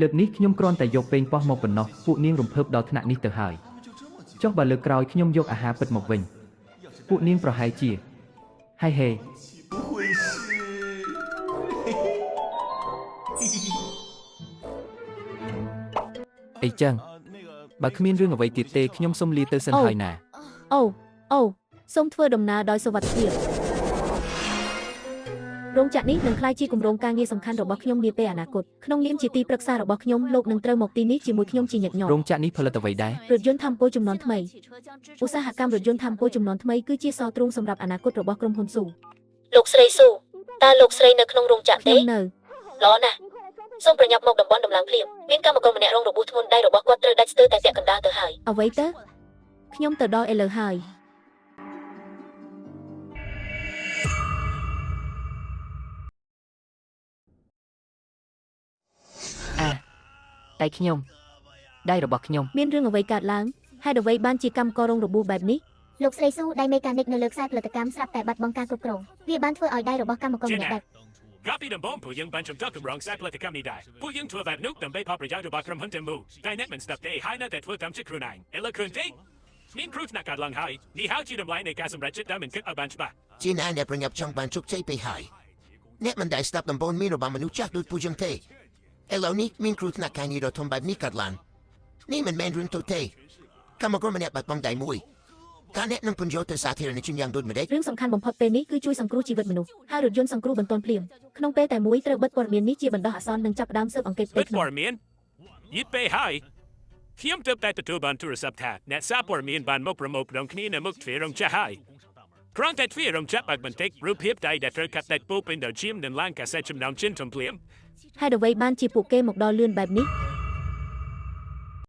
លើកនេះខ្ញុំគ្រាន់តែយកពេងប៉ោះមកប៉ុណ្ណោះពួកនាងរំភើបដល់ថ្នាក់នេះទៅហើយចុះបើលើកក្រោយខ្ញុំយកអាហារពិតមកវិញពួកនាងប្រហែលជាហើយហេអីចឹងបើគ្មានរឿងអ្វីទៀតទេខ្ញុំសុំលាទៅសិនហើយណាអូសូមធ្វើដំណើរដោយសុវត្ថិភាពរោងចក្រនេះនឹងក្លាយជាគម្រោងការងារសំខាន់របស់ខ្ញុំនាពេលអនាគតក្នុងនាមជាទីប្រឹក្សារបស់ខ្ញុំលោកនឹងត្រូវមកទីនេះជាមួយខ្ញុំជាញឹកញាប់រោងចក្រនេះផលិតអ្វីដែររថយន្តថាមពលជំនាន់ថ្មីឧស្សាហកម្មរថយន្តថាមពលជំនាន់ថ្មីគឺជាសោទ្រូងសម្រាប់អនាគតរបស់ក្រុមហ៊ុនស៊ូលោកស្រីស៊ូតើលោកស្រីនៅក្នុងរោងចក្រទេនៅល្អណាស់សូមប្រញាប់មកតំបន់ដំឡើងភ្លាមមានកម្មករម្នាក់រងរបួសធ្ងន់ដៃរបស់គាត់ត្រូវដាច់ស្ទើរតែពាក់កណ្ដាលទៅហើយអ្វីទៅខ្ញុំទៅដល់ឥឡូវហើយដៃខ្ញុំដៃរបស់ខ្ញុំមានរឿងអ្វីកើតឡើងហេតុអ្វីបានជាកម្មកររងរបួសបែបនេះលោកស្រីស៊ូដៃមេកានិកនៅលើខ្សែផលិតកម្មស្រាប់តែបាត់បង់ការគ្រប់គ្រងវាបានធ្វើឲ្យដៃរបស់កម្មករម្នាក់ដាច់កាពីដំបងពួកយើងបានចំតាក់កម្រងខ្សែផលិតកម្មនេះដែរពួកយើងធ្វើបែបនោះដើម្បីផលប្រយោជន៍របស់ក្រុមហ៊ុនទាំងមូលតែអ្នកមិនស្ដាប់ទេហើយនៅតែធ្វើតាមចិត្តខ្លួនឯងឥឡូវឃើញទេមានគ្រោះថ្នាក់កើតឡើងហើយនេះហៅជាតម្លៃនៃការសម្រេចចិត្តដែលមិនគិតឲ្យបានច្បាស់ជាអ្នកប្រញាប់ចង់បានជោគជ័យទៅហើយអ្នកមិនដែលស្ដាប់ដំបូងមានរបស់មនុស្សចាស់ដូចពួកយើងទេឥឡូវនេះមានគ្រោះថ្នាក់ការងារដ៏ធំបែបនេះកើតឡើងនេះមិនមែនរឿងតូចទេកម្មករម្នាក់បាត់បង់ដៃមួយការអ្នកនឹងពន្យល់ទៅសាធារណជនយ៉ាងដូចម្តេចរឿងសំខាន់បំផុតពេលនេះគឺជួយសង្គ្រោះជីវិតមនុស្សហើយរថយន្តសង្គ្រោះបន្ទាន់ភ្លាមក្នុងពេលតែមួយត្រូវបិទព័ត៌មាននេះជាបណ្ដោះអាសន្ននិងចាប់ផ្ដើមស៊ើបអង្កេតផ្ទៃក្នុងព័ត៌មានយីពេលហើយខ្ញុំទើបតែទទួលបានទូរស័ព្ទថាអ្នកសារព័ត៌មានបានមកប្រមូលផ្ដុំគ្នានៅមុខទ្វាររោងចក្រហើយគ្រាន់តែទ្វាររោងចក្របើកបន្តិចរូបភាពដៃដែលត្រូវកាត់ដាច់ពោពេញដោយឈាមនិងឡើងកាសែតចំណាំជិនធំភ្លាមហេតុអ្វីបានជាពួកគេមកដល់លឿនបែបនេះ